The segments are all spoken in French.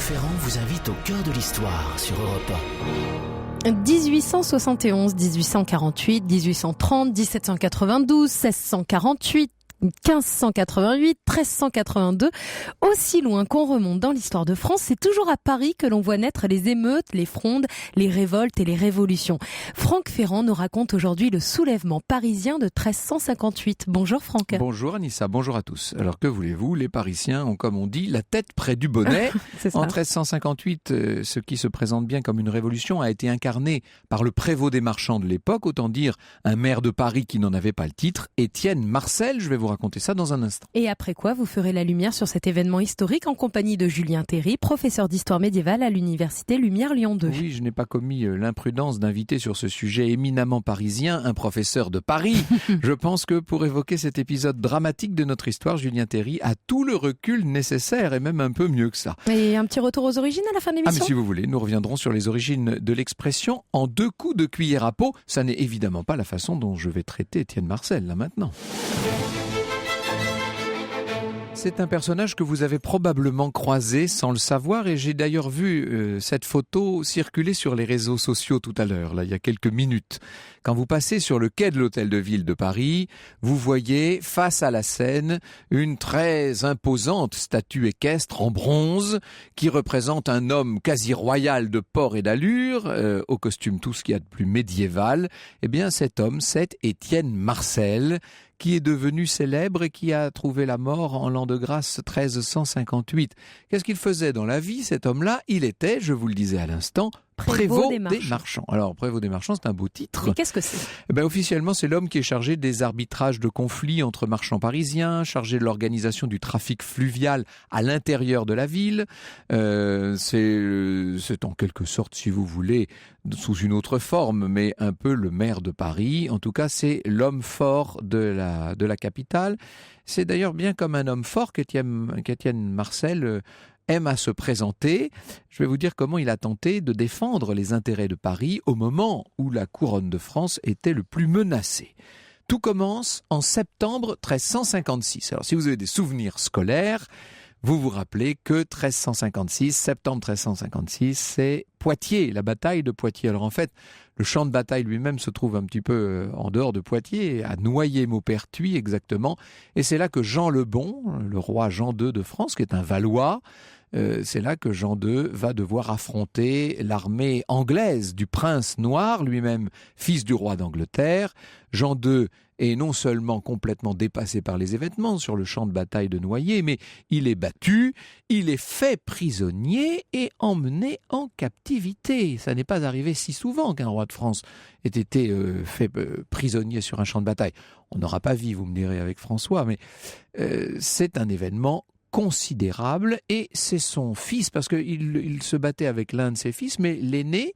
Ferrand vous invite au cœur de l'histoire sur Europe 1. 1871, 1848, 1830, 1792, 1648, 1588, 1382, aussi loin qu'on remonte dans l'histoire de France, c'est toujours à Paris que l'on voit naître les émeutes, les frondes, les révoltes et les révolutions. Franck Ferrand nous raconte aujourd'hui le soulèvement parisien de 1358. Bonjour Franck. Bonjour Anissa, bonjour à tous. Alors que voulez-vous, les Parisiens ont, comme on dit, la tête près du bonnet. En 1358, ce qui se présente bien comme une révolution a été incarné par le prévôt des marchands de l'époque, autant dire un maire de Paris qui n'en avait pas le titre, Étienne Marcel. Je vais vous raconter ça dans un instant. Et après quoi, vous ferez la lumière sur cet événement historique en compagnie de Julien Théry, professeur d'histoire médiévale à l'université Lumière Lyon 2. Oui, je n'ai pas commis l'imprudence d'inviter sur ce sujet éminemment parisien un professeur de Paris. Je pense que pour évoquer cet épisode dramatique de notre histoire, Julien Théry a tout le recul nécessaire et même un peu mieux que ça. Et un petit retour aux origines à la fin de l'émission ? Mais si vous voulez, nous reviendrons sur les origines de l'expression en 2 coups de cuillère à peau. Ça n'est évidemment pas la façon dont je vais traiter Étienne Marcel là maintenant. C'est un personnage que vous avez probablement croisé sans le savoir et j'ai d'ailleurs vu cette photo circuler sur les réseaux sociaux tout à l'heure, là, il y a quelques minutes. Quand vous passez sur le quai de l'Hôtel de Ville de Paris, vous voyez face à la Seine une très imposante statue équestre en bronze qui représente un homme quasi royal de port et d'allure, au costume tout ce qu'il y a de plus médiéval. Eh bien cet homme, c'est Étienne Marcel, qui est devenu célèbre et qui a trouvé la mort en l'an de grâce 1358. Qu'est-ce qu'il faisait dans la vie, cet homme-là ? Il était, je vous le disais à l'instant, prévôt des marchands. Alors, prévôt des marchands, c'est un beau titre. Mais qu'est-ce que c'est ? Officiellement, c'est l'homme qui est chargé des arbitrages de conflits entre marchands parisiens, chargé de l'organisation du trafic fluvial à l'intérieur de la ville. C'est en quelque sorte, si vous voulez, sous une autre forme, mais un peu le maire de Paris. En tout cas, c'est l'homme fort de la capitale. C'est d'ailleurs bien comme un homme fort qu'Étienne Marcel aime à se présenter. Je vais vous dire comment il a tenté de défendre les intérêts de Paris au moment où la couronne de France était le plus menacée. Tout commence en septembre 1356. Alors si vous avez des souvenirs scolaires, vous vous rappelez que 1356, septembre 1356, c'est Poitiers, la bataille de Poitiers. Alors en fait, le champ de bataille lui-même se trouve un petit peu en dehors de Poitiers, à Noyer-Maupertuis exactement. Et c'est là que Jean le Bon, le roi Jean II de France, qui est un Valois, c'est là que Jean II va devoir affronter l'armée anglaise du prince noir, lui-même fils du roi d'Angleterre. Jean II est non seulement complètement dépassé par les événements sur le champ de bataille de Noyer, mais il est battu, il est fait prisonnier et emmené en captivité. Ça n'est pas arrivé si souvent qu'un roi de France ait été fait prisonnier sur un champ de bataille. On n'aura pas vu, vous me direz, avec François, mais c'est un événement considérable et c'est son fils, parce qu'il se battait avec l'un de ses fils, mais l'aîné,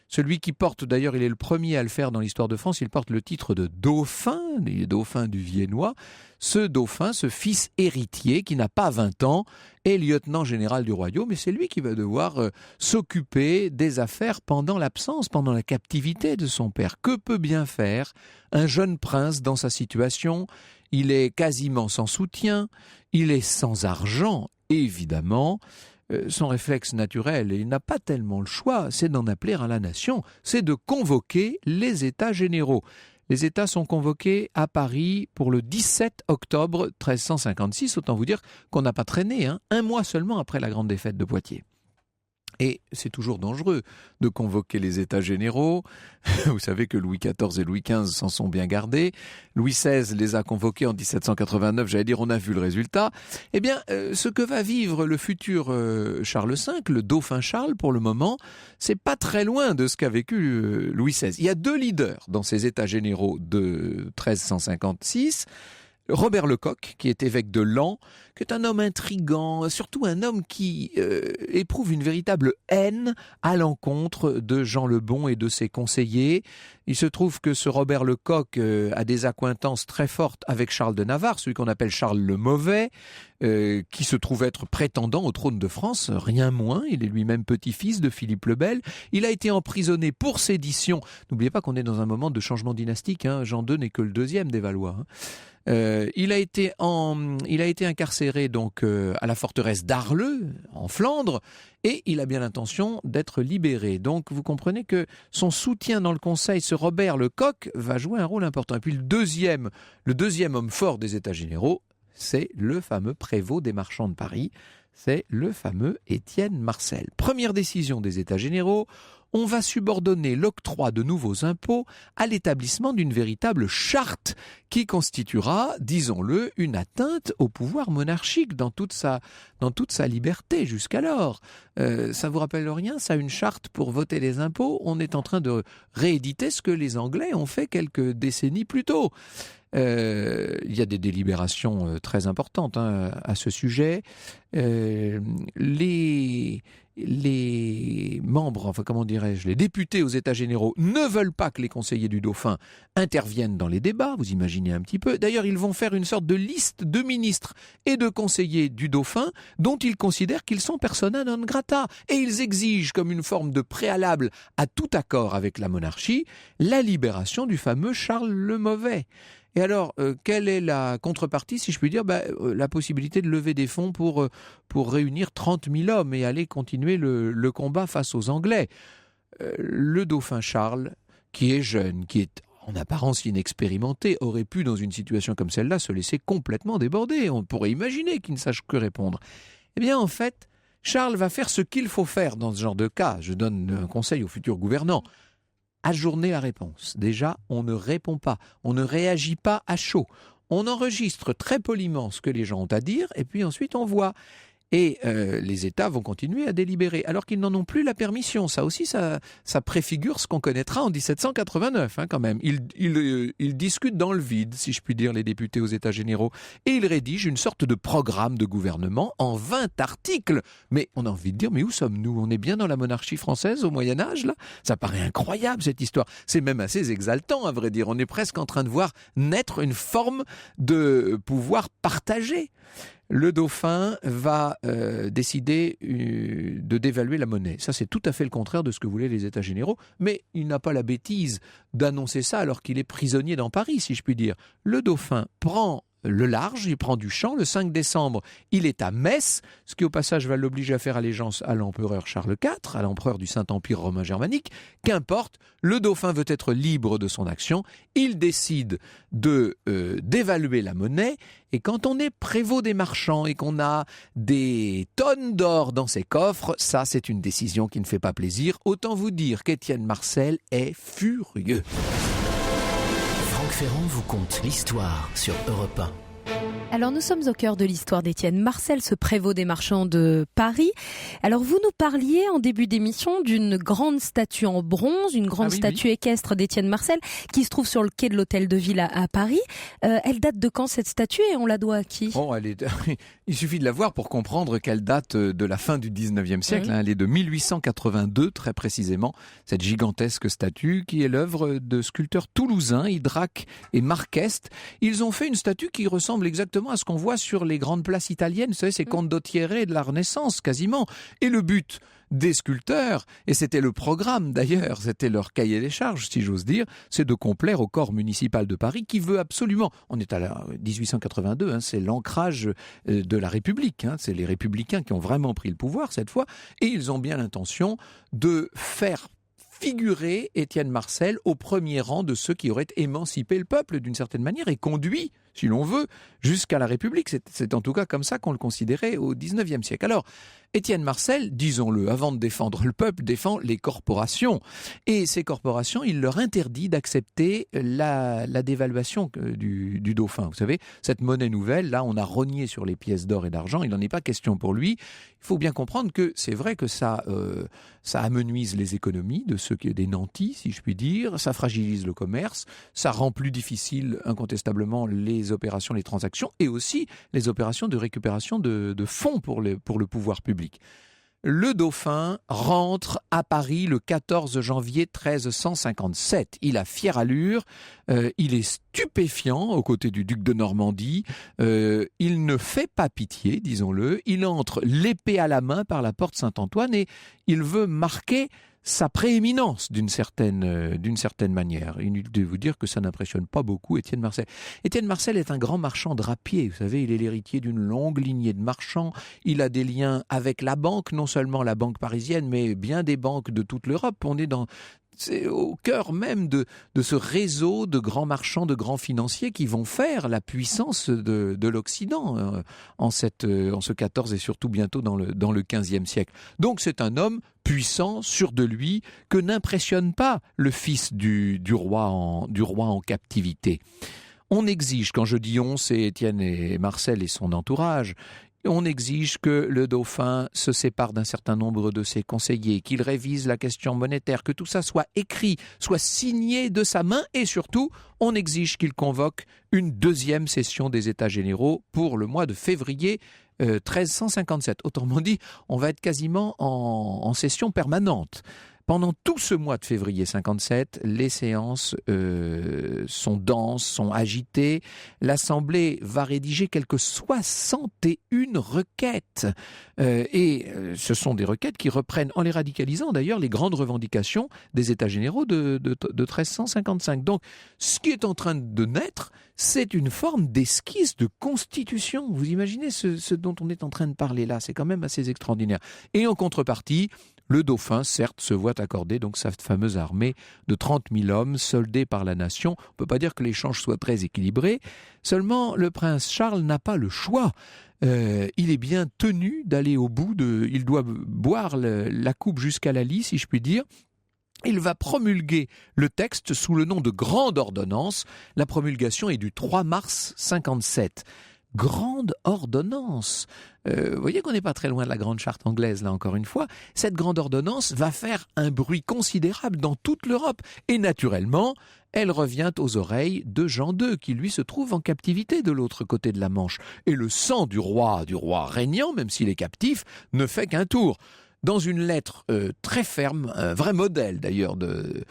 celui qui porte, d'ailleurs il est le premier à le faire dans l'histoire de France, il porte le titre de dauphin, les dauphins du Viennois. Ce dauphin, ce fils héritier qui n'a pas 20 ans, est lieutenant général du royaume et c'est lui qui va devoir s'occuper des affaires pendant l'absence, pendant la captivité de son père. Que peut bien faire un jeune prince dans sa situation ? Il est quasiment sans soutien, il est sans argent, évidemment. Son réflexe naturel, et il n'a pas tellement le choix, c'est d'en appeler à la nation, c'est de convoquer les États généraux. Les États sont convoqués à Paris pour le 17 octobre 1356, autant vous dire qu'on n'a pas traîné, un mois seulement après la grande défaite de Poitiers. Et c'est toujours dangereux de convoquer les États généraux. Vous savez que Louis XIV et Louis XV s'en sont bien gardés. Louis XVI les a convoqués en 1789, j'allais dire on a vu le résultat. Eh bien, ce que va vivre le futur Charles V, le dauphin Charles pour le moment, c'est pas très loin de ce qu'a vécu Louis XVI. Il y a 2 leaders dans ces États généraux de 1356. Robert Lecoq, qui est évêque de Laon, qui est un homme intrigant, surtout un homme qui éprouve une véritable haine à l'encontre de Jean le Bon et de ses conseillers. Il se trouve que ce Robert Lecoq a des accointances très fortes avec Charles de Navarre, celui qu'on appelle Charles le Mauvais, qui se trouve être prétendant au trône de France, rien moins. Il est lui-même petit-fils de Philippe le Bel. Il a été emprisonné pour sédition. N'oubliez pas qu'on est dans un moment de changement dynastique, Jean II n'est que le 2e des Valois. Il a été incarcéré donc à la forteresse d'Arleux, en Flandre, et il a bien l'intention d'être libéré. Donc vous comprenez que son soutien dans le Conseil, ce Robert Lecoq, va jouer un rôle important. Et puis le deuxième homme fort des États généraux, c'est le fameux prévôt des marchands de Paris, c'est le fameux Étienne Marcel. Première décision des États généraux, on va subordonner l'octroi de nouveaux impôts à l'établissement d'une véritable charte qui constituera, disons-le, une atteinte au pouvoir monarchique dans toute sa liberté jusqu'alors. Ça vous rappelle rien, ça, une charte pour voter les impôts? On est en train de rééditer ce que les Anglais ont fait quelques décennies plus tôt. Il y a des délibérations très importantes à ce sujet. Les membres, les députés aux États généraux ne veulent pas que les conseillers du dauphin interviennent dans les débats, vous imaginez un petit peu. D'ailleurs, ils vont faire une sorte de liste de ministres et de conseillers du dauphin dont ils considèrent qu'ils sont persona non grata. Et ils exigent, comme une forme de préalable à tout accord avec la monarchie, la libération du fameux Charles le Mauvais. Et alors, quelle est la contrepartie, si je puis dire? La possibilité de lever des fonds pour réunir 30 000 hommes et aller continuer le combat face aux Anglais. Le dauphin Charles, qui est jeune, qui est en apparence inexpérimenté, aurait pu, dans une situation comme celle-là, se laisser complètement déborder. On pourrait imaginer qu'il ne sache que répondre. Eh bien, en fait, Charles va faire ce qu'il faut faire dans ce genre de cas. Je donne un conseil aux futurs gouvernants. Ajourner la réponse. Déjà, on ne répond pas, on ne réagit pas à chaud. On enregistre très poliment ce que les gens ont à dire et puis ensuite on voit. Et les États vont continuer à délibérer, alors qu'ils n'en ont plus la permission. Ça aussi, ça préfigure ce qu'on connaîtra en 1789, quand même. Ils discutent dans le vide, si je puis dire, les députés aux États généraux, et ils rédigent une sorte de programme de gouvernement en 20 articles. Mais on a envie de dire, mais où sommes-nous? On est bien dans la monarchie française au Moyen-Âge, là? Ça paraît incroyable, cette histoire. C'est même assez exaltant, à vrai dire. On est presque en train de voir naître une forme de pouvoir partagé. Le dauphin va décider de dévaluer la monnaie. Ça, c'est tout à fait le contraire de ce que voulaient les États généraux, mais il n'a pas la bêtise d'annoncer ça alors qu'il est prisonnier dans Paris, si je puis dire. Le dauphin prend le large, il prend du champ. Le 5 décembre, il est à Metz, ce qui au passage va l'obliger à faire allégeance à l'empereur Charles IV, à l'empereur du Saint-Empire romain germanique. Qu'importe, le dauphin veut être libre de son action. Il décide de d'évaluer la monnaie. Et quand on est prévôt des marchands et qu'on a des tonnes d'or dans ses coffres, ça c'est une décision qui ne fait pas plaisir. Autant vous dire qu'Étienne Marcel est furieux. Franck Ferrand vous conte l'histoire sur Europe 1. Alors nous sommes au cœur de l'histoire d'Étienne Marcel, ce prévôt des marchands de Paris. Alors vous nous parliez en début d'émission d'une grande statue en bronze, une grande statue équestre d'Étienne Marcel qui se trouve sur le quai de l'Hôtel de Ville à Paris. Elle date de quand cette statue et on la doit à qui? Il suffit de la voir pour comprendre qu'elle date de la fin du 19e siècle. Elle est de 1882 très précisément, cette gigantesque statue qui est l'œuvre de sculpteurs toulousains, Hydrac et Marqueste. Ils ont fait une statue qui ressemble exactement à ce qu'on voit sur les grandes places italiennes, vous savez, ces condottieri de la Renaissance quasiment. Et le but des sculpteurs, et c'était le programme d'ailleurs, c'était leur cahier des charges si j'ose dire, c'est de complaire au corps municipal de Paris qui veut absolument, on est à 1882, c'est l'ancrage de la République, c'est les républicains qui ont vraiment pris le pouvoir cette fois, et ils ont bien l'intention de faire figurer Étienne Marcel au premier rang de ceux qui auraient émancipé le peuple d'une certaine manière et conduit, si l'on veut, jusqu'à la République. C'est en tout cas comme ça qu'on le considérait au XIXe siècle. Alors, Étienne Marcel, disons-le, avant de défendre le peuple, défend les corporations. Et ces corporations, il leur interdit d'accepter la dévaluation du dauphin. Vous savez, cette monnaie nouvelle, là, on a rogné sur les pièces d'or et d'argent, il n'en est pas question pour lui. Il faut bien comprendre que c'est vrai que ça amenuise les économies de ceux qui des nantis, si je puis dire, ça fragilise le commerce, ça rend plus difficile incontestablement les opérations, les transactions et aussi les opérations de récupération de fonds pour le pouvoir public. Le dauphin rentre à Paris le 14 janvier 1357. Il a fière allure, il est stupéfiant aux côtés du duc de Normandie, il ne fait pas pitié, disons-le, il entre l'épée à la main par la porte Saint-Antoine et il veut marquer sa prééminence d'une certaine manière. Inutile de vous dire que ça n'impressionne pas beaucoup Étienne Marcel. Étienne Marcel est un grand marchand drapier. Vous savez, il est l'héritier d'une longue lignée de marchands. Il a des liens avec la banque, non seulement la banque parisienne, mais bien des banques de toute l'Europe. C'est au cœur même de ce réseau de grands marchands, de grands financiers qui vont faire la puissance de l'Occident en ce 14 et surtout bientôt dans le 15e siècle. Donc c'est un homme puissant, sûr de lui, que n'impressionne pas le fils du roi en captivité. On exige, quand je dis on, c'est Étienne et Marcel et son entourage, on exige que le dauphin se sépare d'un certain nombre de ses conseillers, qu'il révise la question monétaire, que tout ça soit écrit, soit signé de sa main et surtout, on exige qu'il convoque une deuxième session des États généraux pour le mois de février 1357. Autrement dit, on va être quasiment en session permanente. Pendant tout ce mois de février 57, les séances sont denses, sont agitées. L'Assemblée va rédiger quelques 61 requêtes. Ce sont des requêtes qui reprennent, en les radicalisant d'ailleurs, les grandes revendications des États généraux de 1355. Donc, ce qui est en train de naître, c'est une forme d'esquisse de constitution. Vous imaginez ce dont on est en train de parler là, c'est quand même assez extraordinaire. Et en contrepartie, le dauphin, certes, se voit accorder donc sa fameuse armée de 30 000 hommes soldés par la nation. On ne peut pas dire que l'échange soit très équilibré. Seulement, le prince Charles n'a pas le choix. Il est bien tenu d'aller au bout il doit boire la coupe jusqu'à la lie, si je puis dire. Il va promulguer le texte sous le nom de Grande Ordonnance. La promulgation est du 3 mars 57. Grande ordonnance. Vous voyez qu'on n'est pas très loin de la grande charte anglaise, là encore une fois. Cette grande ordonnance va faire un bruit considérable dans toute l'Europe. Et naturellement, elle revient aux oreilles de Jean II, qui lui se trouve en captivité de l'autre côté de la Manche. Et le sang du roi régnant, même s'il est captif, ne fait qu'un tour. Dans une lettre très ferme, un vrai modèle d'ailleurs de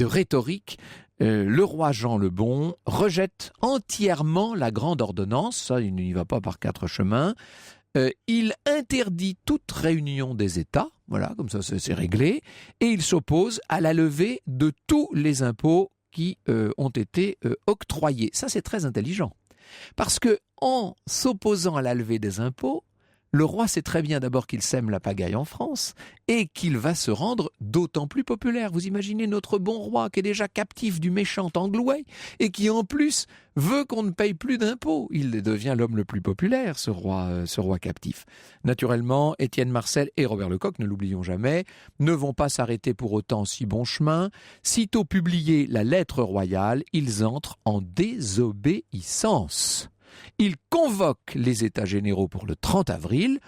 rhétorique, le roi Jean le Bon rejette entièrement la grande ordonnance, ça il n'y va pas par quatre chemins, il interdit toute réunion des États, voilà, comme ça c'est réglé, et il s'oppose à la levée de tous les impôts qui ont été octroyés. Ça c'est très intelligent, parce que en s'opposant à la levée des impôts, le roi sait très bien d'abord qu'il sème la pagaille en France et qu'il va se rendre d'autant plus populaire. Vous imaginez notre bon roi qui est déjà captif du méchant Anglouais et qui en plus veut qu'on ne paye plus d'impôts. Il devient l'homme le plus populaire, ce roi captif. Naturellement, Étienne Marcel et Robert Lecoq, ne l'oublions jamais, ne vont pas s'arrêter pour autant si bon chemin. Sitôt publiée la lettre royale, ils entrent en désobéissance. Il convoque les États généraux pour le 30 avril.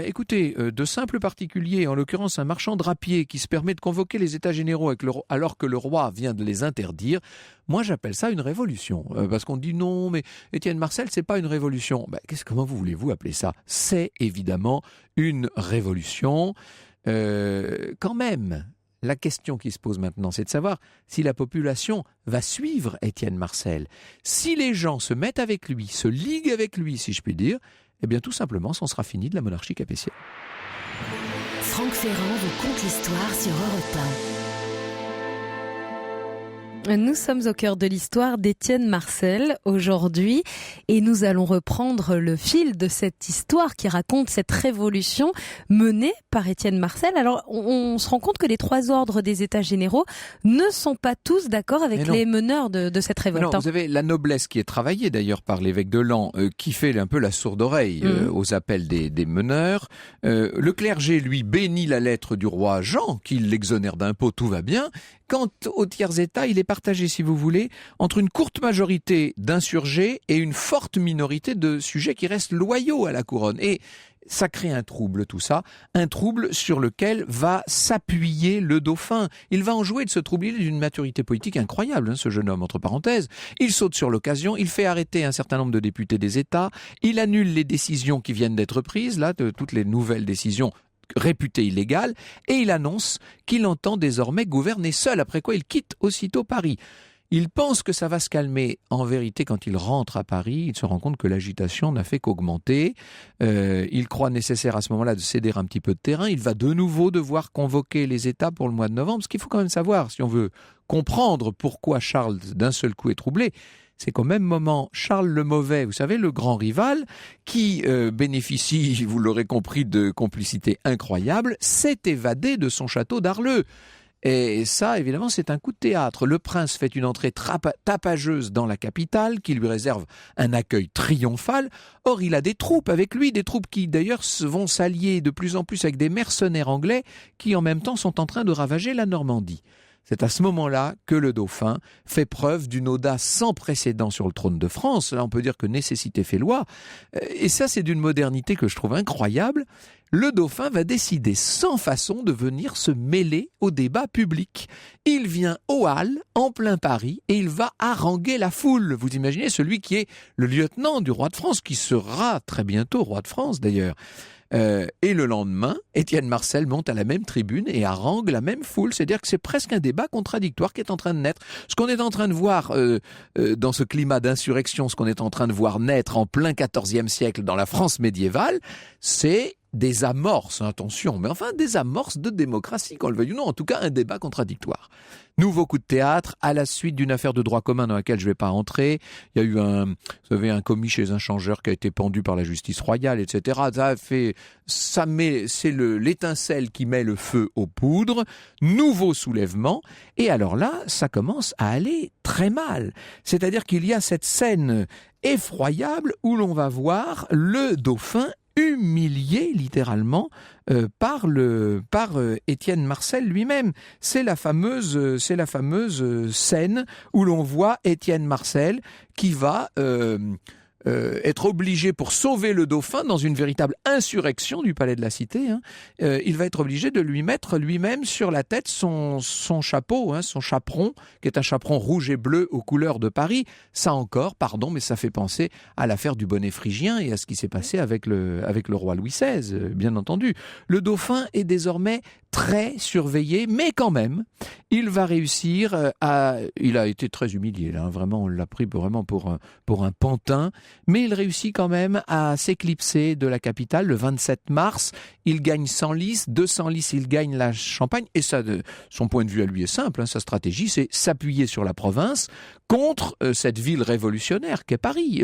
Écoutez, de simples particuliers, en l'occurrence un marchand drapier qui se permet de convoquer les États généraux alors que le roi vient de les interdire, moi j'appelle ça une révolution. Parce qu'on dit non, mais Étienne Marcel, c'est pas une révolution. Comment voulez-vous appeler ça ? C'est évidemment une révolution. Quand même, la question qui se pose maintenant, c'est de savoir si la population va suivre Étienne Marcel. Si les gens se mettent avec lui, se liguent avec lui, si je puis dire, eh bien tout simplement, c'en sera fini de la monarchie capétienne. Franck Ferrand vous conte l'histoire sur Europe 1. Nous sommes au cœur de l'histoire d'Étienne Marcel aujourd'hui et nous allons reprendre le fil de cette histoire qui raconte cette révolution menée par Étienne Marcel. Alors on se rend compte que les trois ordres des États généraux ne sont pas tous d'accord avec les meneurs de cette révolte. Non, vous avez la noblesse qui est travaillée d'ailleurs par l'évêque de Laon qui fait un peu la sourde oreille aux appels des meneurs. Le clergé lui bénit la lettre du roi Jean qui l'exonère d'impôts, tout va bien. Quant aux tiers États, il est partagé, si vous voulez, entre une courte majorité d'insurgés et une forte minorité de sujets qui restent loyaux à la couronne. Et ça crée un trouble, tout ça, un trouble sur lequel va s'appuyer le dauphin. Il va en jouer de ce trouble, il est d'une maturité politique incroyable, ce jeune homme, entre parenthèses. Il saute sur l'occasion, il fait arrêter un certain nombre de députés des États, il annule les décisions qui viennent d'être prises, là, toutes les nouvelles décisions réputé illégal, et il annonce qu'il entend désormais gouverner seul, après quoi il quitte aussitôt Paris. Il pense que ça va se calmer. En vérité, quand il rentre à Paris, il se rend compte que l'agitation n'a fait qu'augmenter. Il croit nécessaire à ce moment-là de céder un petit peu de terrain. Il va de nouveau devoir convoquer les États pour le mois de novembre. Ce qu'il faut quand même savoir, si on veut comprendre pourquoi Charles d'un seul coup est troublé, c'est qu'au même moment, Charles le Mauvais, vous savez, le grand rival, qui bénéficie, vous l'aurez compris, de complicité incroyable, s'est évadé de son château d'Arleux. Et ça, évidemment, c'est un coup de théâtre. Le prince fait une entrée tapageuse dans la capitale, qui lui réserve un accueil triomphal. Or, il a des troupes avec lui, des troupes qui, d'ailleurs, vont s'allier de plus en plus avec des mercenaires anglais qui, en même temps, sont en train de ravager la Normandie. C'est à ce moment-là que le dauphin fait preuve d'une audace sans précédent sur le trône de France. Là, on peut dire que nécessité fait loi. Et ça, c'est d'une modernité que je trouve incroyable. Le dauphin va décider sans façon de venir se mêler au débat public. Il vient aux Halles, en plein Paris, et il va haranguer la foule. Vous imaginez, celui qui est le lieutenant du roi de France, qui sera très bientôt roi de France d'ailleurs. Et le lendemain, Étienne Marcel monte à la même tribune et harangue la même foule. C'est-à-dire que c'est presque un débat contradictoire qui est en train de naître. Ce qu'on est en train de voir dans ce climat d'insurrection, ce qu'on est en train de voir naître en plein XIVe siècle dans la France médiévale, c'est des amorces, attention, mais enfin des amorces de démocratie, qu'on le veuille ou non, en tout cas un débat contradictoire. Nouveau coup de théâtre à la suite d'une affaire de droit commun dans laquelle je ne vais pas entrer. Il y a eu un commis chez un changeur qui a été pendu par la justice royale, etc. C'est l'étincelle qui met le feu aux poudres. Nouveau soulèvement. Et alors là, ça commence à aller très mal. C'est-à-dire qu'il y a cette scène effroyable où l'on va voir le dauphin humilié littéralement par Étienne Marcel lui-même. C'est la fameuse scène où l'on voit Étienne Marcel qui va être obligé, pour sauver le dauphin dans une véritable insurrection du palais de la Cité, il va être obligé de lui mettre lui-même sur la tête son chapeau, son chaperon, qui est un chaperon rouge et bleu aux couleurs de Paris. Ça encore, pardon, mais ça fait penser à l'affaire du bonnet phrygien et à ce qui s'est passé avec le roi Louis XVI, bien entendu. Le dauphin est désormais très surveillé, mais quand même, il va réussir il a été très humilié, là, vraiment, on l'a pris vraiment pour un pantin, mais il réussit quand même à s'éclipser de la capitale le 27 mars. Il gagne 100 lices, 200 lices, il gagne la Champagne, et ça, son point de vue à lui est simple, sa stratégie, c'est s'appuyer sur la province contre cette ville révolutionnaire qu'est Paris.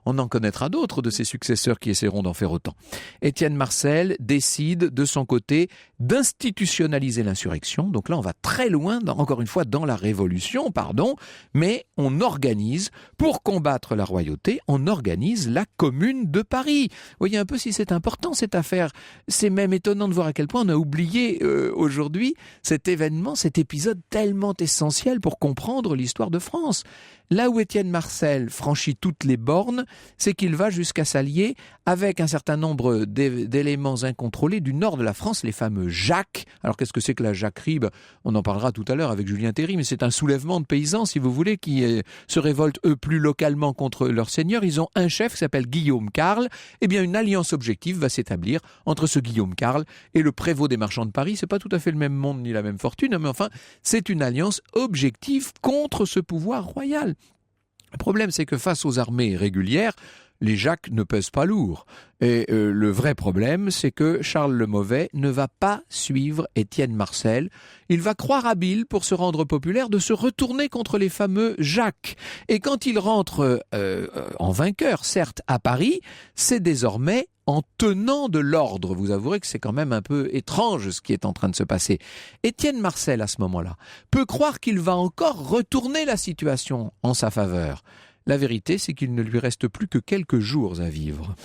On en connaîtra d'autres de ses successeurs qui essaieront d'en faire autant. Étienne Marcel décide de son côté d'institutionnaliser l'insurrection. Donc là, on va très loin, encore une fois, dans la révolution, mais on organise, pour combattre la royauté, on organise la Commune de Paris. Vous voyez un peu si c'est important cette affaire. C'est même étonnant de voir à quel point on a oublié aujourd'hui cet événement, cet épisode tellement essentiel pour comprendre l'histoire de France. Là où Étienne Marcel franchit toutes les bornes, c'est qu'il va jusqu'à s'allier avec un certain nombre d'éléments incontrôlés du nord de la France, les fameux Jacques. Alors qu'est-ce que c'est que la jacquerie ? On en parlera tout à l'heure avec Julien Théry, mais c'est un soulèvement de paysans, si vous voulez, qui se révoltent eux plus localement contre leur seigneur. Ils ont un chef qui s'appelle Guillaume Carle. Eh bien, une alliance objective va s'établir entre ce Guillaume Carle et le prévôt des marchands de Paris. C'est pas tout à fait le même monde ni la même fortune, mais enfin, c'est une alliance objective contre ce pouvoir royal. Le problème, c'est que face aux armées régulières, les Jacques ne pèsent pas lourd. Et le vrai problème, c'est que Charles le Mauvais ne va pas suivre Étienne Marcel. Il va croire habile, pour se rendre populaire, de se retourner contre les fameux Jacques. Et quand il rentre en vainqueur, certes, à Paris, c'est désormais en tenant de l'ordre. Vous avouerez que c'est quand même un peu étrange ce qui est en train de se passer. Étienne Marcel, à ce moment-là, peut croire qu'il va encore retourner la situation en sa faveur. La vérité, c'est qu'il ne lui reste plus que quelques jours à vivre.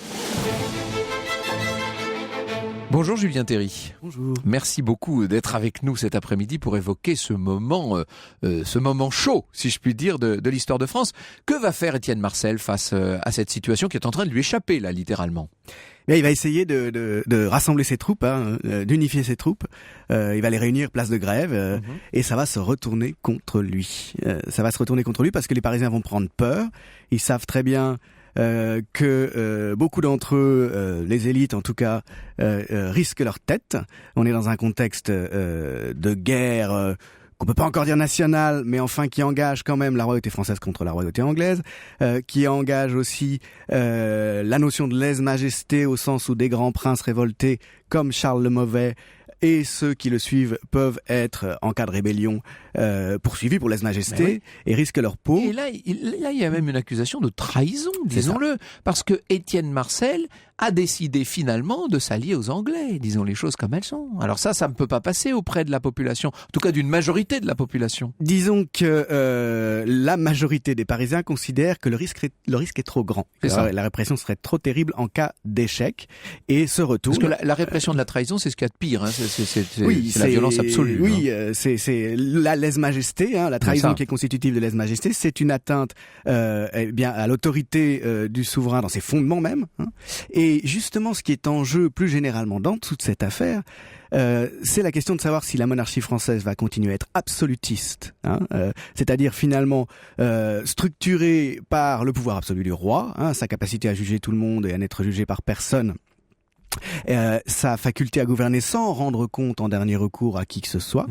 Bonjour Julien Théry. Bonjour. Merci beaucoup d'être avec nous cet après-midi pour évoquer ce moment chaud, si je puis dire, de l'histoire de France. Que va faire Étienne Marcel face à cette situation qui est en train de lui échapper, là, littéralement ? Il va essayer de rassembler ses troupes, d'unifier ses troupes. Il va les réunir place de Grève et ça va se retourner contre lui. Ça va se retourner contre lui parce que les Parisiens vont prendre peur. Ils savent très bien que beaucoup d'entre eux, les élites en tout cas, risquent leur tête. On est dans un contexte de guerre qu'on peut pas encore dire nationale, mais enfin qui engage quand même la royauté française contre la royauté anglaise, qui engage aussi la notion de lèse-majesté au sens où des grands princes révoltés comme Charles le Mauvais et ceux qui le suivent peuvent être, en cas de rébellion, poursuivis pour lèse-majesté et risquent leur peau. Et là, il y a même une accusation de trahison, disons-le, parce que Étienne Marcel a décidé finalement de s'allier aux Anglais, disons les choses comme elles sont. Alors ça ne peut pas passer auprès de la population, en tout cas d'une majorité de la population. Disons que la majorité des Parisiens considèrent que le risque est trop grand. La répression serait trop terrible en cas d'échec et se retourne. Parce que la répression de la trahison, c'est ce qu'il y a de pire, hein. C'est la violence absolue. Oui, c'est la lèse-majesté, hein, la trahison qui est constitutive de lèse-majesté, c'est une atteinte à l'autorité du souverain dans ses fondements même. Hein. Et justement, ce qui est en jeu plus généralement dans toute cette affaire, c'est la question de savoir si la monarchie française va continuer à être absolutiste, hein, c'est-à-dire finalement structurée par le pouvoir absolu du roi, hein, sa capacité à juger tout le monde et à n'être jugé par personne. Sa faculté à gouverner sans rendre compte en dernier recours à qui que ce soit,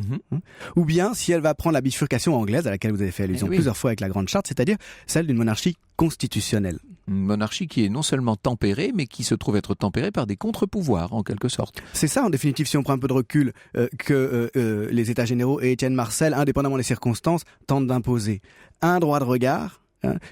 ou bien si elle va prendre la bifurcation anglaise à laquelle vous avez fait allusion plusieurs fois avec la Grande Charte, c'est-à-dire celle d'une monarchie constitutionnelle. Une monarchie qui est non seulement tempérée, mais qui se trouve être tempérée par des contre-pouvoirs, en quelque sorte. C'est ça, en définitive, si on prend un peu de recul, que les États généraux et Étienne Marcel, indépendamment des circonstances, tentent d'imposer un droit de regard,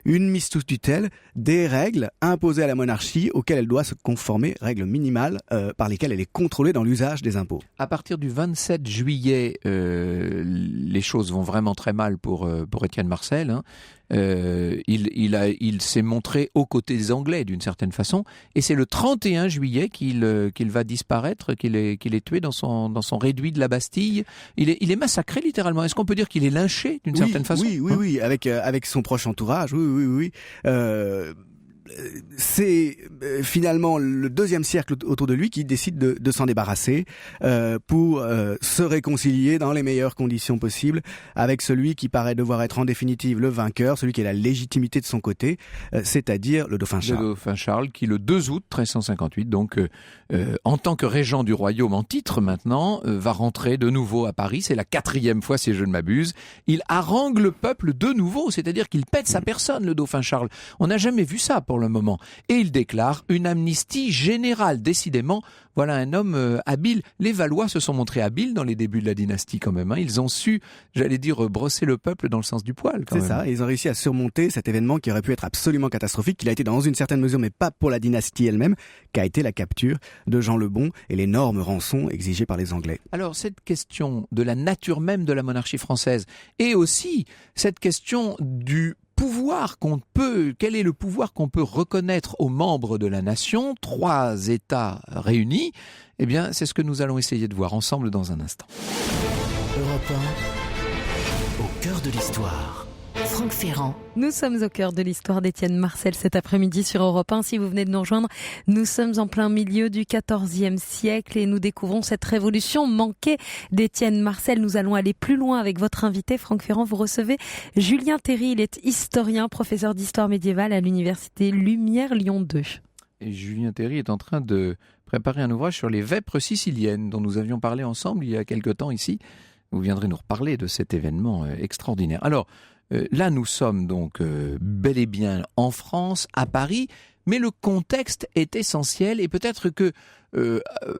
une mise sous tutelle, des règles imposées à la monarchie auxquelles elle doit se conformer, règles minimales par lesquelles elle est contrôlée dans l'usage des impôts. À partir du 27 juillet, les choses vont vraiment très mal pour Étienne Marcel. Hein. Il s'est montré aux côtés des Anglais d'une certaine façon, et c'est le 31 juillet qu'il va disparaître, qu'il est tué dans son réduit de la Bastille. Il est massacré littéralement. Est-ce qu'on peut dire qu'il est lynché d'une certaine façon ? Oui, avec son proche entourage. Oui. C'est finalement le deuxième cercle autour de lui qui décide de s'en débarrasser pour se réconcilier dans les meilleures conditions possibles avec celui qui paraît devoir être en définitive le vainqueur, celui qui a la légitimité de son côté, c'est-à-dire le dauphin Charles. Le dauphin Charles qui, le 2 août 1358, donc en tant que régent du royaume en titre maintenant, va rentrer de nouveau à Paris. C'est la 4e fois, si je ne m'abuse. Il harangue le peuple de nouveau, c'est-à-dire qu'il pète sa personne, le dauphin Charles. On n'a jamais vu ça pour le moment. Et il déclare une amnistie générale. Décidément, voilà un homme habile. Les Valois se sont montrés habiles dans les débuts de la dynastie quand même. Hein. Ils ont su, j'allais dire, brosser le peuple dans le sens du poil. C'est ça, ils ont réussi à surmonter cet événement qui aurait pu être absolument catastrophique, qu'il a été dans une certaine mesure, mais pas pour la dynastie elle-même, qu'a été la capture de Jean le Bon et l'énorme rançon exigée par les Anglais. Alors cette question de la nature même de la monarchie française, et aussi cette question du pouvoir quel est le pouvoir qu'on peut reconnaître aux membres de la nation, 3 États réunis, eh bien c'est ce que nous allons essayer de voir ensemble dans un instant. Europe 1, au cœur de l'histoire. Franck Ferrand. Nous sommes au cœur de l'histoire d'Étienne Marcel cet après-midi sur Europe 1. Si vous venez de nous rejoindre, nous sommes en plein milieu du XIVe siècle et nous découvrons cette révolution manquée d'Étienne Marcel. Nous allons aller plus loin avec votre invité, Franck Ferrand. Vous recevez Julien Théry. Il est historien, professeur d'histoire médiévale à l'université Lumière Lyon 2. Et Julien Théry est en train de préparer un ouvrage sur les vêpres siciliennes dont nous avions parlé ensemble il y a quelque temps ici. Vous viendrez nous reparler de cet événement extraordinaire. Alors, là, nous sommes donc bel et bien en France, à Paris, mais le contexte est essentiel et peut-être que,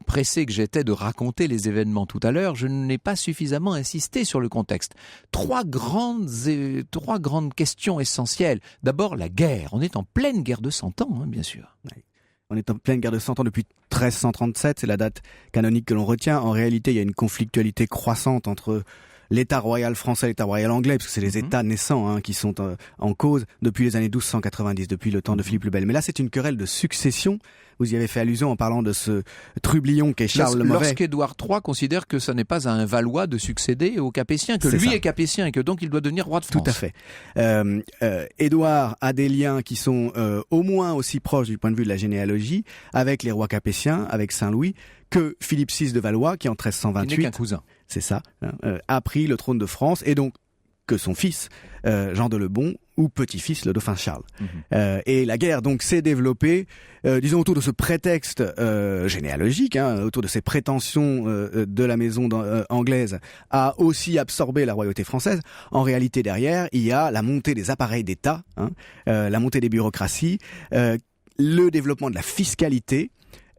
pressé que j'étais de raconter les événements tout à l'heure, je n'ai pas suffisamment insisté sur le contexte. Trois grandes questions essentielles. D'abord, la guerre. On est en pleine guerre de 100 ans, hein, bien sûr. Oui. On est en pleine guerre de 100 ans depuis 1337, c'est la date canonique que l'on retient. En réalité, il y a une conflictualité croissante entre l'État royal français et l'État royal anglais, parce que c'est les États naissants qui sont en cause depuis les années 1290, depuis le temps de Philippe le Bel. Mais là, c'est une querelle de succession. Vous y avez fait allusion en parlant de ce trublion qu'est Charles le Mauvais. Lorsqu'Édouard III considère que ce n'est pas à un Valois de succéder aux Capétiens, que lui est Capétien et que donc il doit devenir roi de France. Tout à fait. Édouard a des liens qui sont au moins aussi proches du point de vue de la généalogie avec les rois capétiens, avec Saint-Louis, que Philippe VI de Valois, qui en 1328... Il n'est qu'un cousin. C'est ça, a pris le trône de France, et donc que son fils, Jean de Le Bon, ou petit-fils, le dauphin Charles. Et la guerre donc s'est développée, disons autour de ce prétexte généalogique, autour de ces prétentions de la maison anglaise à aussi absorber la royauté française. En réalité, derrière, il y a la montée des appareils d'État, la montée des bureaucraties, le développement de la fiscalité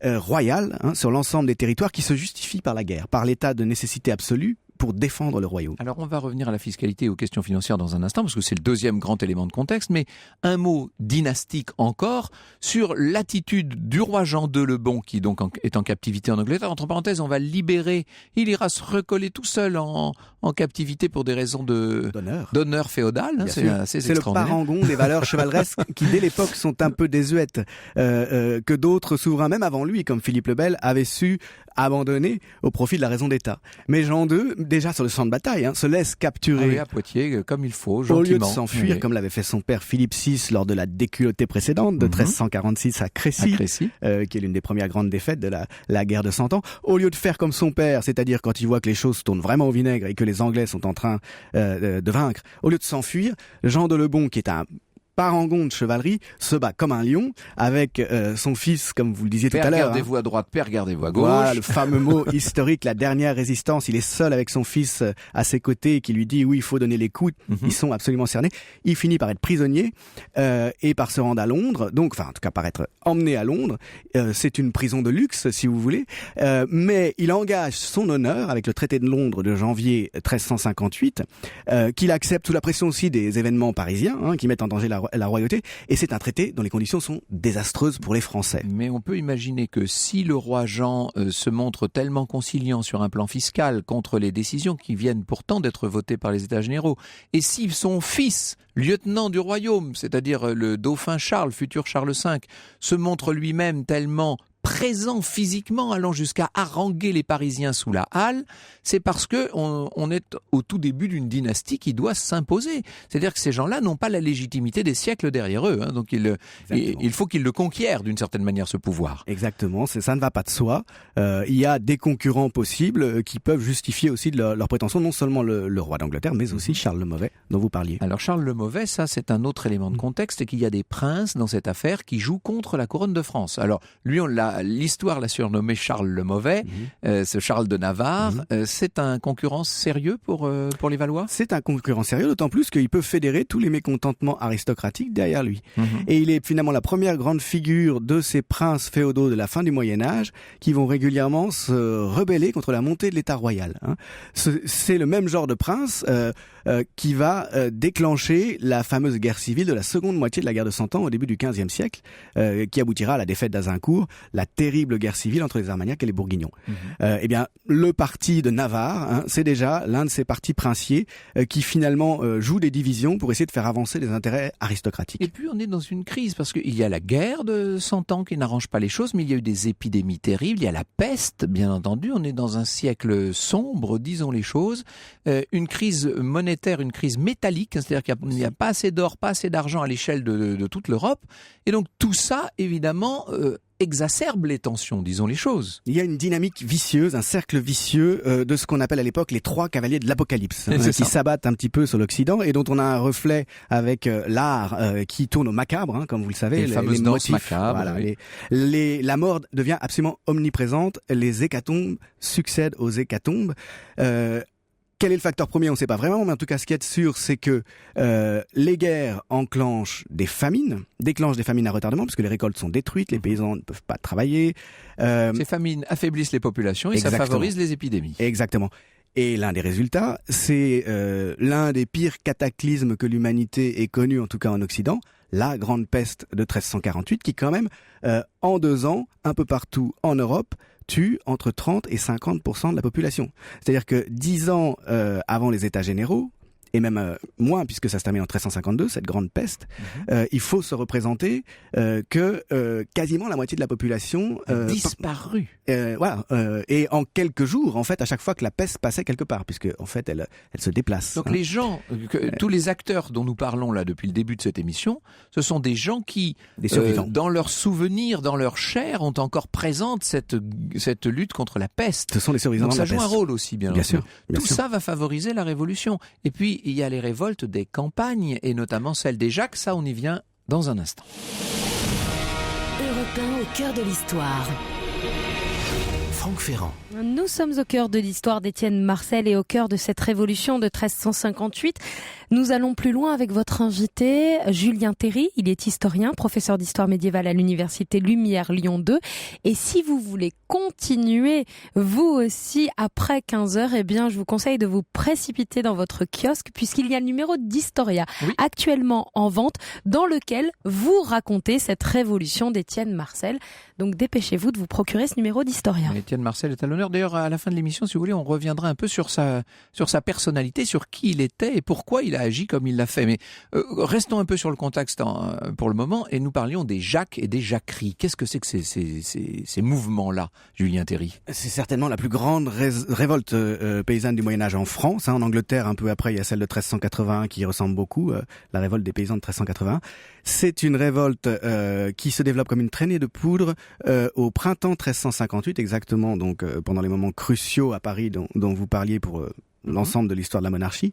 royale sur l'ensemble des territoires qui se justifie par la guerre, par l'état de nécessité absolue pour défendre le royaume. Alors on va revenir à la fiscalité et aux questions financières dans un instant, parce que c'est le deuxième grand élément de contexte, mais un mot dynastique encore sur l'attitude du roi Jean II le Bon, qui donc est en captivité en Angleterre. Entre parenthèses, on va le libérer, il ira se recoller tout seul en captivité pour des raisons d'honneur féodal. C'est assez c'est le parangon des valeurs chevaleresques qui dès l'époque sont un peu désuètes, que d'autres souverains, même avant lui, comme Philippe le Bel, avaient su abandonner au profit de la raison d'État. Mais Jean II, déjà sur le champ de bataille, se laisse capturer à Poitiers, comme il faut, gentiment. Au lieu de s'enfuir, comme l'avait fait son père Philippe VI lors de la déculottée précédente de 1346 à Crécy, qui est l'une des premières grandes défaites de la guerre de 100 ans. Au lieu de faire comme son père, c'est-à-dire quand il voit que les choses tournent vraiment au vinaigre et que les Anglais sont en train de vaincre, au lieu de s'enfuir, Jean de Lebon, qui est un parangon de chevalerie, se bat comme un lion avec son fils, comme vous le disiez tout à l'heure. Père, gardez-vous à droite, père, gardez-vous à gauche. Voilà, le fameux mot historique, la dernière résistance. Il est seul avec son fils à ses côtés qui lui dit oui, il faut donner les coups. Ils sont absolument cernés. Il finit par être prisonnier et par se rendre à Londres. Donc, enfin, en tout cas, par être emmené à Londres. C'est une prison de luxe, si vous voulez. Mais il engage son honneur avec le traité de Londres de janvier 1358, qu'il accepte sous la pression aussi des événements parisiens qui mettent en danger la royauté, et c'est un traité dont les conditions sont désastreuses pour les Français. Mais on peut imaginer que si le roi Jean se montre tellement conciliant sur un plan fiscal contre les décisions qui viennent pourtant d'être votées par les États généraux, et si son fils, lieutenant du royaume, c'est-à-dire le dauphin Charles, futur Charles V, se montre lui-même tellement présent physiquement, allant jusqu'à haranguer les Parisiens sous la halle, c'est parce que on est au tout début d'une dynastie qui doit s'imposer. C'est-à-dire que ces gens-là n'ont pas la légitimité des siècles derrière eux. Donc il faut qu'ils le conquièrent d'une certaine manière, ce pouvoir. Exactement, ça ne va pas de soi. Il y a des concurrents possibles qui peuvent justifier aussi de leur prétention, non seulement le roi d'Angleterre, mais aussi Charles le Mauvais, dont vous parliez. Alors Charles le Mauvais, ça c'est un autre élément de contexte, et qu'il y a des princes dans cette affaire qui jouent contre la couronne de France. Alors lui, l'histoire l'a surnommé Charles le Mauvais, ce Charles de Navarre. C'est un concurrent sérieux pour les Valois ? C'est un concurrent sérieux, d'autant plus qu'il peut fédérer tous les mécontentements aristocratiques derrière lui. Et il est finalement la première grande figure de ces princes féodaux de la fin du Moyen-Âge qui vont régulièrement se rebeller contre la montée de l'État royal. C'est le même genre de prince qui va déclencher la fameuse guerre civile de la seconde moitié de la guerre de 100 ans au début du XVe siècle, qui aboutira à la défaite d'Azincourt, la terrible guerre civile entre les Armagnacs et les Bourguignons. Eh bien, le parti de Navarre, c'est déjà l'un de ces partis princiers qui finalement joue des divisions pour essayer de faire avancer les intérêts aristocratiques. Et puis on est dans une crise, parce qu'il y a la guerre de 100 ans qui n'arrange pas les choses, mais il y a eu des épidémies terribles, il y a la peste, bien entendu, on est dans un siècle sombre, disons les choses, une crise monétaire, une crise métallique, c'est-à-dire qu'il n'y a pas assez d'or, pas assez d'argent à l'échelle de toute l'Europe, et donc tout ça, évidemment, exacerbe les tensions, disons les choses. Il y a une dynamique vicieuse, un cercle vicieux de ce qu'on appelle à l'époque les trois cavaliers de l'Apocalypse, qui s'abattent un petit peu sur l'Occident et dont on a un reflet avec l'art qui tourne au macabre, comme vous le savez. Les fameuses danses macabres. Voilà, oui. La mort devient absolument omniprésente, les hécatombes succèdent aux hécatombes. Quel est le facteur premier? On ne sait pas vraiment, mais en tout cas, ce qui est sûr, c'est que les guerres déclenchent des famines à retardement, parce que les récoltes sont détruites, les paysans ne peuvent pas travailler. Ces famines affaiblissent les populations et ça favorise les épidémies. Exactement. Et l'un des résultats, c'est l'un des pires cataclysmes que l'humanité ait connu, en tout cas en Occident, la grande peste de 1348, qui quand même, en 2 ans, un peu partout en Europe, tue entre 30 et 50% de la population. C'est-à-dire que 10 ans avant les États généraux, et même moins puisque ça se termine en 1352, cette grande peste, il faut se représenter que quasiment la moitié de la population a disparu. Et en quelques jours, en fait, à chaque fois que la peste passait quelque part, puisque en fait, elle se déplace. Donc les gens, tous les acteurs dont nous parlons là depuis le début de cette émission, ce sont des gens qui, dans leurs souvenirs, dans leur chair, ont encore présente cette lutte contre la peste. Ce sont les survivants de la peste. Donc ça joue un rôle aussi, bien sûr. Bien Tout sûr. ça va favoriser la révolution. Et puis il y a les révoltes des campagnes, et notamment celle des Jacques. Ça, on y vient dans un instant. Europe 1 au cœur de l'histoire. Franck Ferrand. Nous sommes au cœur de l'histoire d'Étienne Marcel et au cœur de cette révolution de 1358. Nous allons plus loin avec votre invité, Julien Théry. Il est historien, professeur d'histoire médiévale à l'université Lumière Lyon 2. Et si vous voulez continuer, vous aussi, après 15h, eh bien, je vous conseille de vous précipiter dans votre kiosque puisqu'il y a le numéro d'Historia actuellement en vente dans lequel vous racontez cette révolution d'Étienne Marcel. Donc dépêchez-vous de vous procurer ce numéro d'Historia. Étienne Marcel est à l'honneur. D'ailleurs, à la fin de l'émission, si vous voulez, on reviendra un peu sur sa personnalité, sur qui il était et pourquoi il a agi comme il l'a fait. Mais restons un peu sur le contexte pour le moment et nous parlions des Jacques et des jacqueries. Qu'est-ce que c'est que ces mouvements-là, Julien Théry? C'est certainement la plus grande révolte paysanne du Moyen-Âge en France. En Angleterre, un peu après, il y a celle de 1381 qui ressemble beaucoup, la révolte des paysans de 1381. C'est une révolte qui se développe comme une traînée de poudre au printemps 1358, exactement, donc pendant les moments cruciaux à Paris dont vous parliez pour l'ensemble de l'histoire de la monarchie.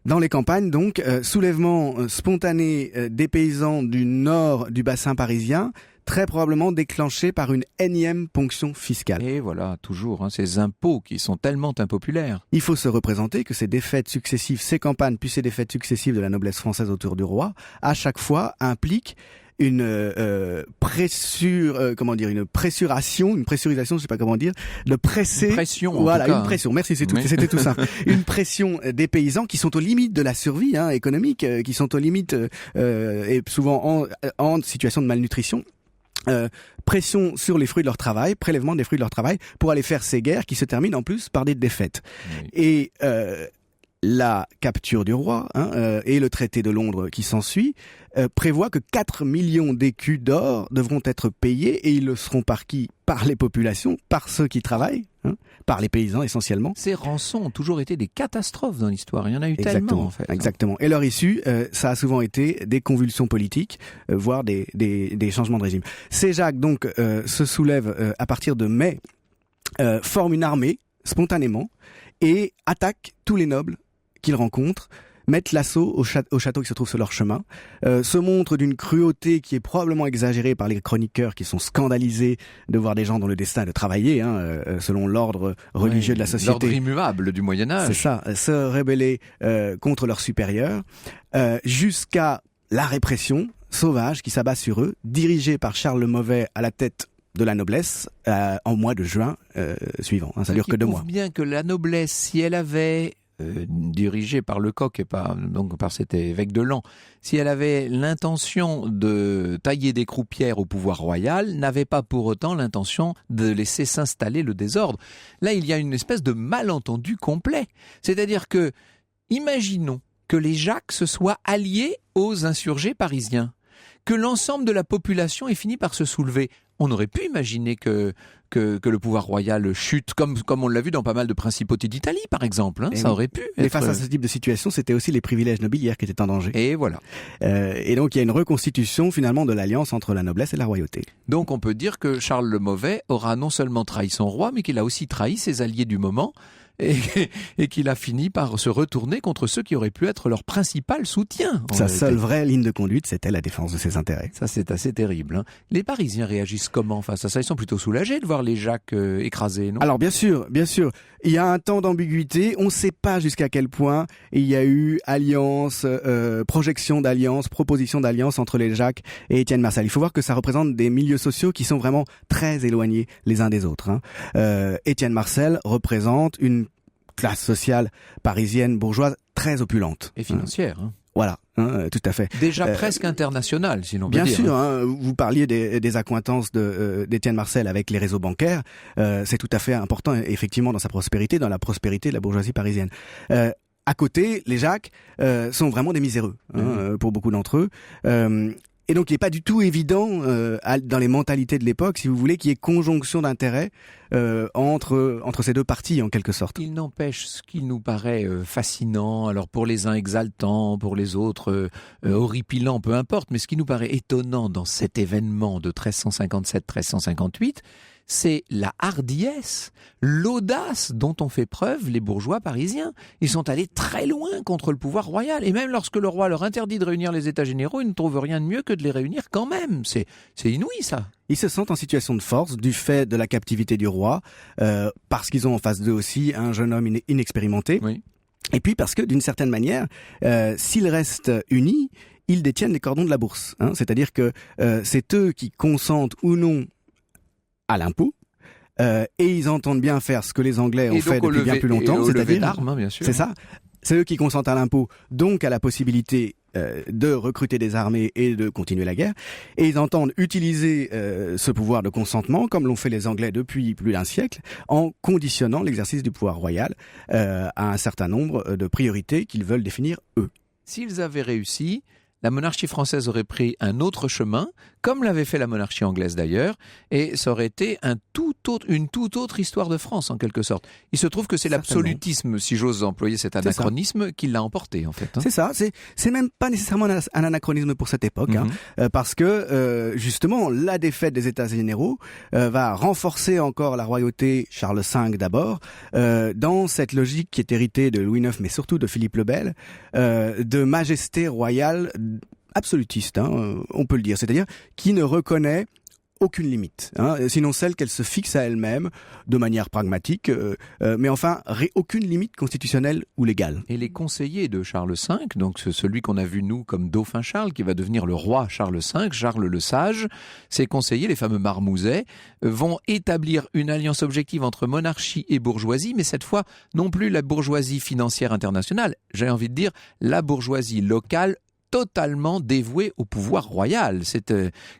Dans les campagnes, donc, soulèvement spontané des paysans du nord du bassin parisien, très probablement déclenché par une énième ponction fiscale. Et voilà, toujours, ces impôts qui sont tellement impopulaires. Il faut se représenter que ces défaites successives, ces campagnes, puis ces défaites successives de la noblesse française autour du roi, à chaque fois impliquent une pressurisation, je sais pas comment dire, de presser. Une pression, voilà, en tout cas, une pression. Merci, c'était tout simple. Une pression des paysans qui sont aux limites de la survie économique, qui sont aux limites et souvent en situation de malnutrition. Pression sur les fruits de leur travail, prélèvement des fruits de leur travail pour aller faire ces guerres qui se terminent en plus par des défaites. Oui. Et la capture du roi et le traité de Londres qui s'ensuit prévoit que 4 millions d'écus d'or devront être payés et ils le seront par qui? Par les populations, par ceux qui travaillent, par les paysans essentiellement. Ces rançons ont toujours été des catastrophes dans l'histoire. Il y en a eu tellement en fait. Exactement. Et leur issue, ça a souvent été des convulsions politiques, voire des changements de régime. Ces Jacques donc se soulèvent à partir de mai, forment une armée spontanément et attaquent tous les nobles qu'ils rencontrent, mettent l'assaut au château qui se trouve sur leur chemin, se montrent d'une cruauté qui est probablement exagérée par les chroniqueurs qui sont scandalisés de voir des gens dont le destin est de travailler, selon l'ordre religieux de la société. L'ordre immuable du Moyen-Âge. C'est ça, se rebeller contre leurs supérieurs, jusqu'à la répression sauvage qui s'abat sur eux, dirigée par Charles le Mauvais à la tête de la noblesse en mois de juin suivant. Ça dure que 2 mois. Bien que la noblesse, si elle avait dirigée par Lecoq et par cet évêque de Laon, si elle avait l'intention de tailler des croupières au pouvoir royal, n'avait pas pour autant l'intention de laisser s'installer le désordre. Là, il y a une espèce de malentendu complet. C'est-à-dire que, imaginons que les Jacques se soient alliés aux insurgés parisiens, que l'ensemble de la population ait fini par se soulever. On aurait pu imaginer que le pouvoir royal chute, comme on l'a vu dans pas mal de principautés d'Italie, par exemple. Ça aurait pu être... Mais face à ce type de situation, c'était aussi les privilèges nobiliaires qui étaient en danger. Et voilà. Et donc, il y a une reconstitution, finalement, de l'alliance entre la noblesse et la royauté. Donc, on peut dire que Charles le Mauvais aura non seulement trahi son roi, mais qu'il a aussi trahi ses alliés du moment, et qu'il a fini par se retourner contre ceux qui auraient pu être leur principal soutien. Sa seule vraie ligne de conduite, c'était la défense de ses intérêts. Ça, c'est assez terrible. Les Parisiens réagissent comment face à ça? Ils sont plutôt soulagés de voir les Jacques écrasés, non? Alors, bien sûr. Il y a un temps d'ambiguïté. On ne sait pas jusqu'à quel point il y a eu alliance, projection d'alliance, proposition d'alliance entre les Jacques et Étienne Marcel. Il faut voir que ça représente des milieux sociaux qui sont vraiment très éloignés les uns des autres. Étienne Marcel représente une classe sociale parisienne bourgeoise très opulente. Et financière. Voilà, tout à fait. Déjà presque international, sinon. Bien sûr, vous parliez des accointances d'Étienne Marcel avec les réseaux bancaires. C'est tout à fait important, effectivement, dans sa prospérité, dans la prospérité de la bourgeoisie parisienne. À côté, les Jacques sont vraiment des miséreux, pour beaucoup d'entre eux. Et donc, il n'est pas du tout évident, dans les mentalités de l'époque, si vous voulez, qu'il y ait conjonction d'intérêts entre ces deux parties, en quelque sorte. Il n'empêche, ce qui nous paraît fascinant, alors pour les uns exaltant, pour les autres horripilant, peu importe, mais ce qui nous paraît étonnant dans cet événement de 1357-1358, c'est la hardiesse, l'audace dont ont fait preuve les bourgeois parisiens. Ils sont allés très loin contre le pouvoir royal. Et même lorsque le roi leur interdit de réunir les États généraux, ils ne trouvent rien de mieux que de les réunir quand même. C'est inouï, ça. Ils se sentent en situation de force du fait de la captivité du roi, parce qu'ils ont en face d'eux aussi un jeune homme inexpérimenté. Oui. Et puis parce que, d'une certaine manière, s'ils restent unis, ils détiennent les cordons de la bourse. C'est-à-dire que c'est eux qui consentent ou non à l'impôt, et ils entendent bien faire ce que les Anglais ont fait depuis bien plus longtemps. C'est-à-dire d'armes, bien sûr. C'est ça. C'est eux qui consentent à l'impôt, donc à la possibilité de recruter des armées et de continuer la guerre. Et ils entendent utiliser ce pouvoir de consentement, comme l'ont fait les Anglais depuis plus d'un siècle, en conditionnant l'exercice du pouvoir royal à un certain nombre de priorités qu'ils veulent définir eux. S'ils avaient réussi, la monarchie française aurait pris un autre chemin, comme l'avait fait la monarchie anglaise d'ailleurs, et ça aurait été une toute autre histoire de France en quelque sorte. Il se trouve que c'est l'absolutisme, si j'ose employer cet anachronisme, qui l'a emporté en fait. C'est ça, c'est même pas nécessairement un anachronisme pour cette époque, parce que justement la défaite des États généraux va renforcer encore la royauté, Charles V d'abord, dans cette logique qui est héritée de Louis IX, mais surtout de Philippe le Bel, de majesté royale absolutiste, on peut le dire, c'est-à-dire qui ne reconnaît aucune limite, sinon celle qu'elle se fixe à elle-même de manière pragmatique, mais enfin aucune limite constitutionnelle ou légale. Et les conseillers de Charles V, donc celui qu'on a vu nous comme dauphin Charles, qui va devenir le roi Charles V, Charles le Sage, ces conseillers, les fameux marmousets, vont établir une alliance objective entre monarchie et bourgeoisie, mais cette fois non plus la bourgeoisie financière internationale, j'ai envie de dire la bourgeoisie locale, totalement dévoué au pouvoir royal.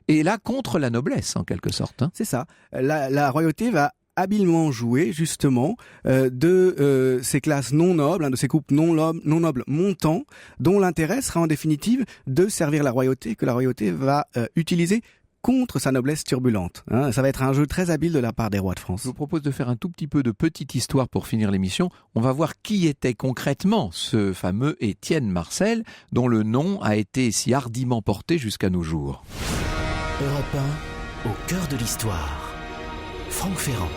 Et là, contre la noblesse, en quelque sorte. C'est ça. La royauté va habilement jouer, justement, de ces classes non nobles, de ces groupes non nobles montants, dont l'intérêt sera en définitive de servir la royauté, que la royauté va utiliser contre sa noblesse turbulente. Ça va être un jeu très habile de la part des rois de France. Je vous propose de faire un tout petit peu de petite histoire pour finir l'émission. On va voir qui était concrètement ce fameux Étienne Marcel, dont le nom a été si hardiment porté jusqu'à nos jours. Europe 1, au cœur de l'histoire. Franck Ferrand.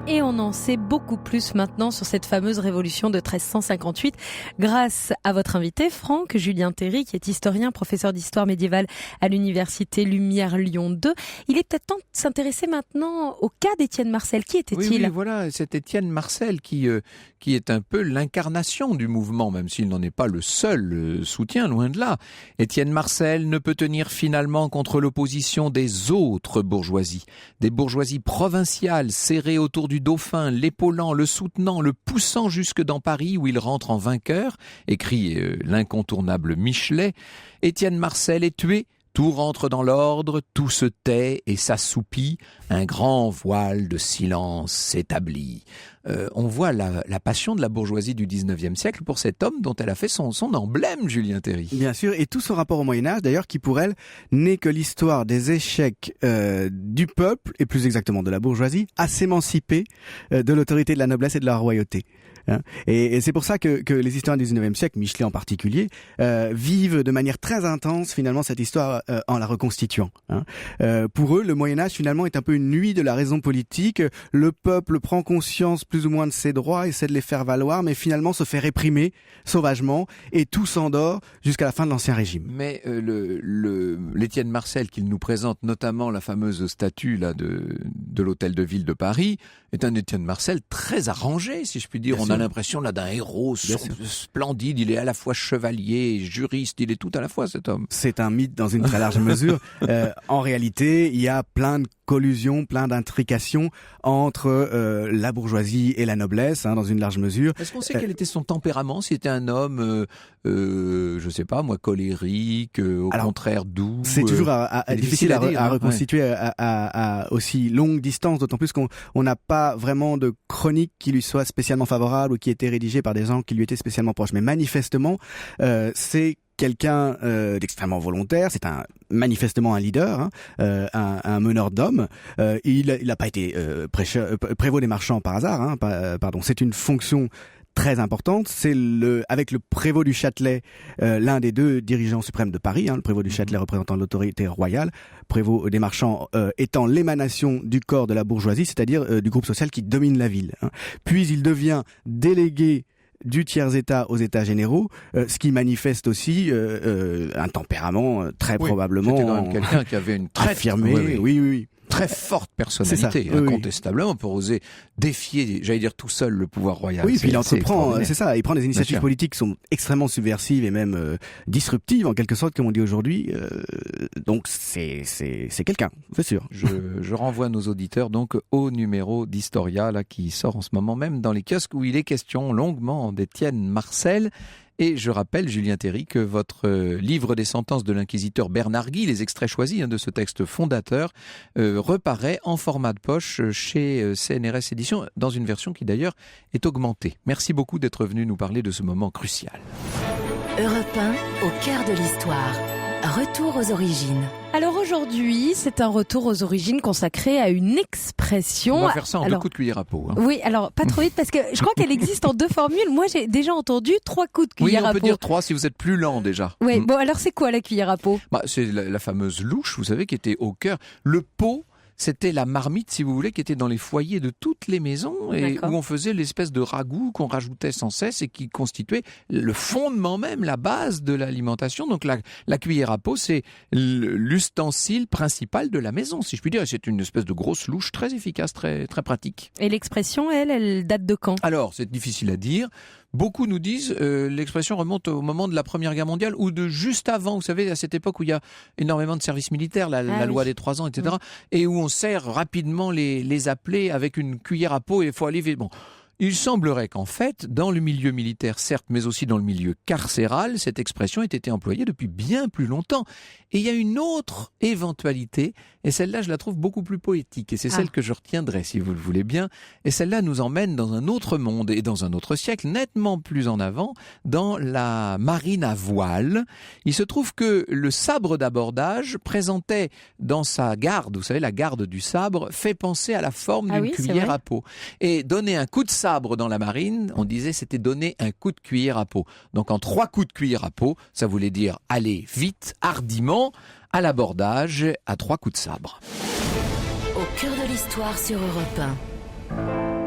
Et on en sait beaucoup plus maintenant sur cette fameuse révolution de 1358 grâce à votre invité Franck Julien Théry, qui est historien, professeur d'histoire médiévale à l'université Lumière Lyon 2. Il est peut-être temps de s'intéresser maintenant au cas d'Étienne Marcel. Qui était-il ? Oui, voilà, c'est Étienne Marcel qui est un peu l'incarnation du mouvement, même s'il n'en est pas le seul soutien, loin de là. Étienne Marcel ne peut tenir finalement contre l'opposition des autres bourgeoisies, des bourgeoisies provinciales serrées autour du dauphin, l'épaulant, le soutenant, le poussant jusque dans Paris où il rentre en vainqueur, écrit l'incontournable Michelet. Étienne Marcel est tué, tout rentre dans l'ordre, tout se tait et s'assoupit, un grand voile de silence s'établit. On voit la passion de la bourgeoisie du 19e siècle pour cet homme dont elle a fait son emblème, Julien Théry. Bien sûr, et tout son rapport au Moyen-Âge, d'ailleurs, qui pour elle n'est que l'histoire des échecs du peuple, et plus exactement de la bourgeoisie, à s'émanciper de l'autorité de la noblesse et de la royauté. Et c'est pour ça que les historiens du 19e siècle, Michelet en particulier, vivent de manière très intense finalement cette histoire en la reconstituant. Pour eux, le Moyen-Âge finalement est un peu une nuit de la raison politique. Le peuple prend conscience plus ou moins de ses droits, essaie de les faire valoir, mais finalement se fait réprimer sauvagement et tout s'endort jusqu'à la fin de l'Ancien Régime. Mais l'Étienne Marcel qu'il nous présente, notamment la fameuse statue là de l'hôtel de ville de Paris, est un Étienne Marcel très arrangé, si je puis dire. On a l'impression là d'un héros splendide. Il est à la fois chevalier, juriste, il est tout à la fois cet homme. C'est un mythe dans une très large mesure. En réalité, il y a plein de collusions, plein d'intrications entre la bourgeoisie et la noblesse, dans une large mesure. Est-ce qu'on sait quel était son tempérament? S'il était un homme, je sais pas moi, colérique, contraire doux? C'est toujours difficile à reconstituer à aussi longue distance, d'autant plus qu'on n'a pas vraiment de chronique qui lui soit spécialement favorable ou qui ait été rédigée par des gens qui lui étaient spécialement proches. Mais manifestement, c'est quelqu'un d'extrêmement volontaire, c'est manifestement un leader, un meneur d'hommes. Il n'a pas été prévôt des marchands par hasard, pardon. C'est une fonction très importante, c'est avec le prévôt du Châtelet, l'un des deux dirigeants suprêmes de Paris, le prévôt du Châtelet représentant l'autorité royale, prévôt des marchands étant l'émanation du corps de la bourgeoisie, c'est-à-dire du groupe social qui domine la ville. Puis il devient délégué du tiers-état aux états généraux, ce qui manifeste aussi un tempérament très probablement c'était quand même quelqu'un qui avait une très affirmé, oui. Très forte personnalité, incontestablement, pour oser défier, j'allais dire tout seul, le pouvoir royal. Oui, puis il entreprend, c'est ça, il prend des initiatives politiques qui sont extrêmement subversives et même disruptives, en quelque sorte, comme on dit aujourd'hui. Donc c'est quelqu'un, c'est sûr. Je renvoie nos auditeurs donc au numéro d'Historia, là, qui sort en ce moment même dans les kiosques, où il est question longuement d'Étienne Marcel. Et je rappelle, Julien Théry, que votre livre des sentences de l'inquisiteur Bernard Guy, les extraits choisis de ce texte fondateur, reparaît en format de poche chez CNRS Éditions, dans une version qui d'ailleurs est augmentée. Merci beaucoup d'être venu nous parler de ce moment crucial. Europe 1, au cœur de l'histoire. Retour aux origines. Alors aujourd'hui, c'est un retour aux origines consacré à une expression. On va faire ça en 2 coups de cuillère à peau. Oui, alors pas trop vite parce que je crois qu'elle existe en 2 formules. Moi, j'ai déjà entendu 3 coups de cuillère à peau. Oui, on peut dire 3 si vous êtes plus lent déjà. Oui, bon alors c'est quoi la cuillère à peau ? C'est la fameuse louche, vous savez, qui était au cœur. Le pot, c'était la marmite, si vous voulez, qui était dans les foyers de toutes les maisons et où on faisait l'espèce de ragoût qu'on rajoutait sans cesse et qui constituait le fondement même, la base de l'alimentation. Donc la cuillère à peau, c'est l'ustensile principal de la maison, si je puis dire. C'est une espèce de grosse louche très efficace, très, très pratique. Et l'expression, elle date de quand ? Alors, c'est difficile à dire. Beaucoup nous disent l'expression remonte au moment de la Première Guerre mondiale ou de juste avant, vous savez, à cette époque où il y a énormément de services militaires, la loi des 3 ans, etc., et où on sert rapidement les appelés avec une cuillère à peau et il faut aller vite. Bon. Il semblerait qu'en fait, dans le milieu militaire, certes, mais aussi dans le milieu carcéral, cette expression ait été employée depuis bien plus longtemps. Et il y a une autre éventualité, et celle-là, je la trouve beaucoup plus poétique, et c'est celle que je retiendrai, si vous le voulez bien. Et celle-là nous emmène dans un autre monde et dans un autre siècle, nettement plus en avant, dans la marine à voile. Il se trouve que le sabre d'abordage présentait dans sa garde, vous savez, la garde du sabre, fait penser à la forme d'une cuillère à peau. Et donner un coup de sabre dans la marine, on disait c'était donner un coup de cuillère à peau. Donc en 3 coups de cuillère à peau, ça voulait dire aller vite, hardiment, à l'abordage, à 3 coups de sabre. Au cœur de l'histoire sur Europe 1.